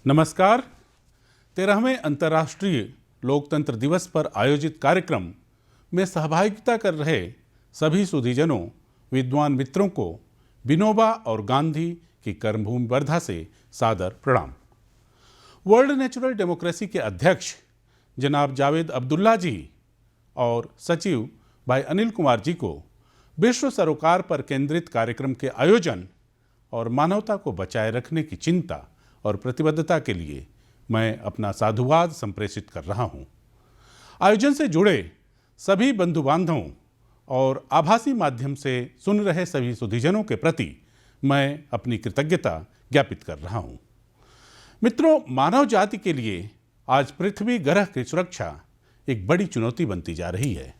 नमस्कार। 13वें अंतर्राष्ट्रीय लोकतंत्र दिवस पर आयोजित कार्यक्रम में सहभागिता कर रहे सभी सुधीजनों, विद्वान मित्रों को विनोबा और गांधी की कर्मभूमि वर्धा से सादर प्रणाम। वर्ल्ड नेचुरल डेमोक्रेसी के अध्यक्ष जनाब जावेद अब्दुल्ला जी और सचिव भाई अनिल कुमार जी को विश्व सरोकार पर केंद्रित कार्यक्रम के आयोजन और मानवता को बचाए रखने की चिंता और प्रतिबद्धता के लिए मैं अपना साधुवाद संप्रेषित कर रहा हूं। आयोजन से जुड़े सभी बंधु बांधवों और आभासी माध्यम से सुन रहे सभी सुधीजनों के प्रति मैं अपनी कृतज्ञता ज्ञापित कर रहा हूं। मित्रों, मानव जाति के लिए आज पृथ्वी ग्रह की सुरक्षा एक बड़ी चुनौती बनती जा रही है,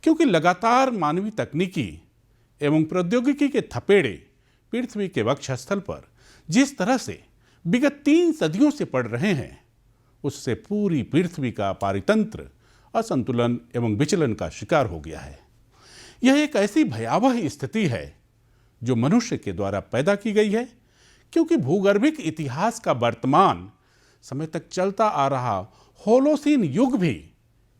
क्योंकि लगातार मानवीय तकनीकी एवं प्रौद्योगिकी के थपेड़े पृथ्वी के वक्षस्थल पर जिस तरह से विगत 3 सदियों से पड़ रहे हैं, उससे पूरी पृथ्वी का पारितंत्र असंतुलन एवं विचलन का शिकार हो गया है। यह एक ऐसी भयावह स्थिति है जो मनुष्य के द्वारा पैदा की गई है, क्योंकि भूगर्भिक इतिहास का वर्तमान समय तक चलता आ रहा होलोसीन युग भी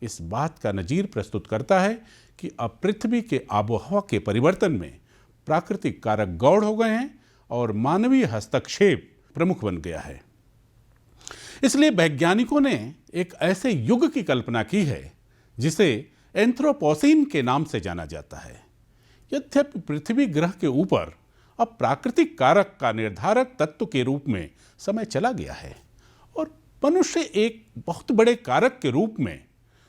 इस बात का नजीर प्रस्तुत करता है कि अब पृथ्वी के आबोहवा के परिवर्तन में प्राकृतिक कारक गौड़ हो गए हैं और मानवीय हस्तक्षेप प्रमुख बन गया है। इसलिए वैज्ञानिकों ने एक ऐसे युग की कल्पना की है जिसे एंथ्रोपोसीन के नाम से जाना जाता है। यद्यपि पृथ्वी ग्रह के ऊपर अब प्राकृतिक कारक का निर्धारक तत्व के रूप में समय चला गया है और मनुष्य एक बहुत बड़े कारक के रूप में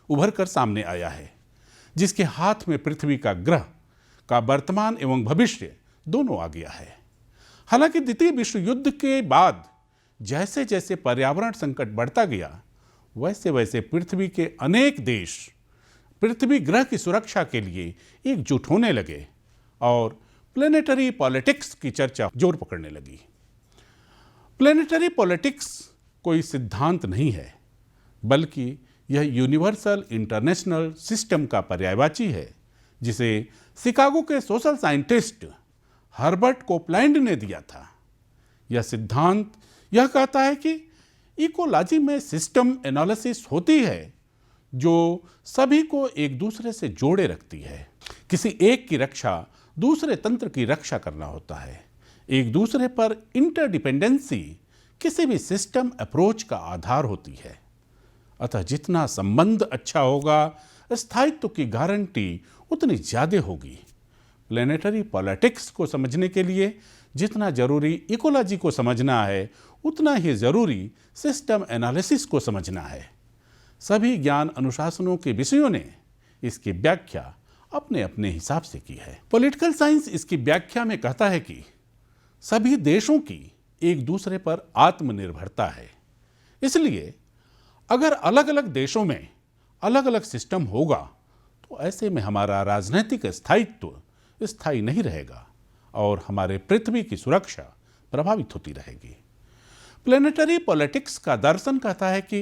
उभर कर सामने आया है, जिसके हाथ में पृथ्वी का ग्रह का वर्तमान एवं भविष्य दोनों आ गया है। हालांकि द्वितीय विश्व युद्ध के बाद जैसे जैसे पर्यावरण संकट बढ़ता गया, वैसे वैसे पृथ्वी के अनेक देश पृथ्वी ग्रह की सुरक्षा के लिए एकजुट होने लगे और प्लेनेटरी पॉलिटिक्स की चर्चा जोर पकड़ने लगी। प्लेनेटरी पॉलिटिक्स कोई सिद्धांत नहीं है, बल्कि यह यूनिवर्सल इंटरनेशनल सिस्टम का पर्यायवाची है, जिसे शिकागो के सोशल साइंटिस्ट हर्बर्ट कोपलैंड ने दिया था। यह सिद्धांत यह कहता है कि इकोलॉजी में सिस्टम एनालिसिस होती है जो सभी को एक दूसरे से जोड़े रखती है। किसी एक की रक्षा दूसरे तंत्र की रक्षा करना होता है। एक दूसरे पर इंटरडिपेंडेंसी किसी भी सिस्टम अप्रोच का आधार होती है। अतः जितना संबंध अच्छा होगा, स्थायित्व की गारंटी उतनी ज्यादा होगी। प्लेनेटरी पॉलिटिक्स को समझने के लिए जितना जरूरी इकोलॉजी को समझना है, उतना ही जरूरी सिस्टम एनालिसिस को समझना है। सभी ज्ञान अनुशासनों के विषयों ने इसकी व्याख्या अपने अपने हिसाब से की है। पॉलिटिकल साइंस इसकी व्याख्या में कहता है कि सभी देशों की एक दूसरे पर आत्मनिर्भरता है। इसलिए अगर अलग अलग देशों में अलग अलग सिस्टम होगा, तो ऐसे में हमारा राजनीतिक स्थायित्व स्थायी नहीं रहेगा और हमारे पृथ्वी की सुरक्षा प्रभावित होती रहेगी। प्लेनेटरी पॉलिटिक्स का दर्शन कहता है कि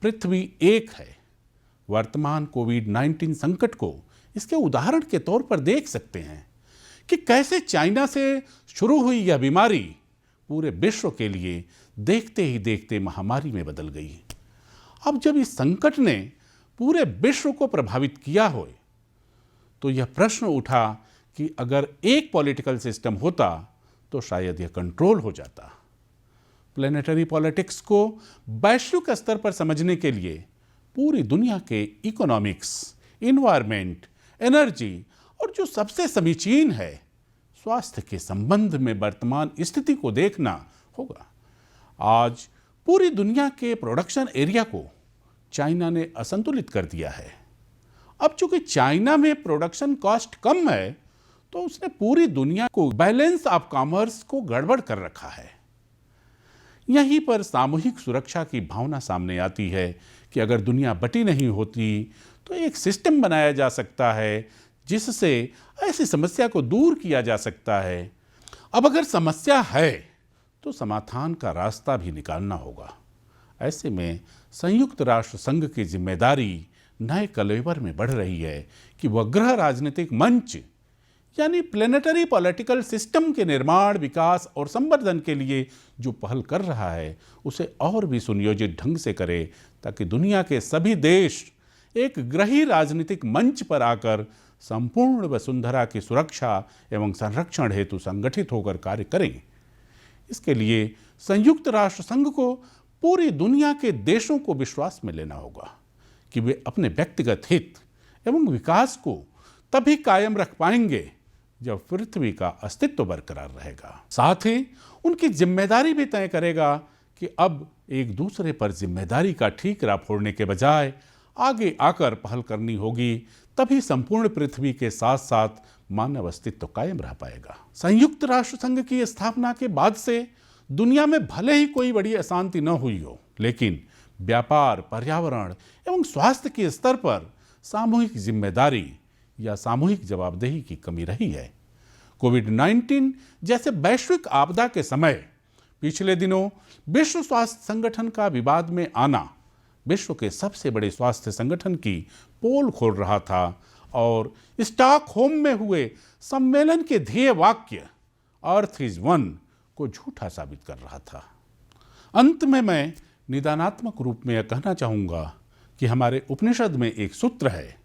पृथ्वी एक है। वर्तमान कोविड-19 संकट को इसके उदाहरण के तौर पर देख सकते हैं कि कैसे चाइना से शुरू हुई यह बीमारी पूरे विश्व के लिए देखते ही देखते महामारी में बदल गई। अब जब इस संकट ने पूरे विश्व को प्रभावित किया हो, तो यह प्रश्न उठा कि अगर एक पॉलिटिकल सिस्टम होता तो शायद यह कंट्रोल हो जाता। प्लेनेटरी पॉलिटिक्स को वैश्विक स्तर पर समझने के लिए पूरी दुनिया के इकोनॉमिक्स, इन्वायरमेंट, एनर्जी और जो सबसे समीचीन है, स्वास्थ्य के संबंध में वर्तमान स्थिति को देखना होगा। आज पूरी दुनिया के प्रोडक्शन एरिया को चाइना ने असंतुलित कर दिया है। अब चूंकि चाइना में प्रोडक्शन कॉस्ट कम है, तो उसने पूरी दुनिया को बैलेंस ऑफ कॉमर्स को गड़बड़ कर रखा है। यहीं पर सामूहिक सुरक्षा की भावना सामने आती है कि अगर दुनिया बटी नहीं होती तो एक सिस्टम बनाया जा सकता है जिससे ऐसी समस्या को दूर किया जा सकता है। अब अगर समस्या है तो समाधान का रास्ता भी निकालना होगा। ऐसे में संयुक्त राष्ट्र संघ की जिम्मेदारी नए कलेवर में बढ़ रही है कि वह ग्रह राजनीतिक मंच यानी प्लेनेटरी पॉलिटिकल सिस्टम के निर्माण, विकास और संवर्धन के लिए जो पहल कर रहा है उसे और भी सुनियोजित ढंग से करे, ताकि दुनिया के सभी देश एक ग्रही राजनीतिक मंच पर आकर संपूर्ण वसुंधरा की सुरक्षा एवं संरक्षण हेतु संगठित होकर कार्य करें। इसके लिए संयुक्त राष्ट्र संघ को पूरी दुनिया के देशों को विश्वास में लेना होगा कि वे अपने व्यक्तिगत हित एवं विकास को तभी कायम रख पाएंगे जब पृथ्वी का अस्तित्व बरकरार रहेगा। साथ ही उनकी जिम्मेदारी भी तय करेगा कि अब एक दूसरे पर जिम्मेदारी का ठीकरा फोड़ने के बजाय आगे आकर पहल करनी होगी, तभी संपूर्ण पृथ्वी के साथ साथ मानव अस्तित्व कायम रह पाएगा। संयुक्त राष्ट्र संघ की स्थापना के बाद से दुनिया में भले ही कोई बड़ी अशांति न हुई हो, लेकिन व्यापार, पर्यावरण एवं स्वास्थ्य के स्तर पर सामूहिक जिम्मेदारी या सामूहिक जवाबदेही की कमी रही है। कोविड-19 जैसे वैश्विक आपदा के समय पिछले दिनों विश्व स्वास्थ्य संगठन का विवाद में आना विश्व के सबसे बड़े स्वास्थ्य संगठन की पोल खोल रहा था और स्टॉकहोम में हुए सम्मेलन के ध्येय वाक्य अर्थ इज वन को झूठा साबित कर रहा था। अंत में मैं निदानात्मक रूप में यह कहना चाहूँगा कि हमारे उपनिषद में एक सूत्र है,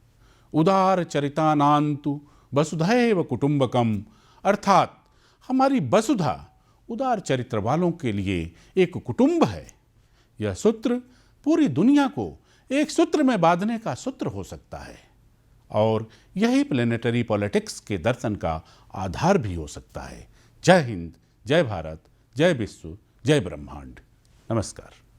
उदार चरितानान्तु वसुधैव कुटुंबकम, अर्थात हमारी वसुधा उदार चरित्र वालों के लिए एक कुटुंब है। यह सूत्र पूरी दुनिया को एक सूत्र में बांधने का सूत्र हो सकता है और यही प्लेनेटरी पॉलिटिक्स के दर्शन का आधार भी हो सकता है। जय हिंद, जय भारत, जय विश्व, जय ब्रह्मांड। नमस्कार।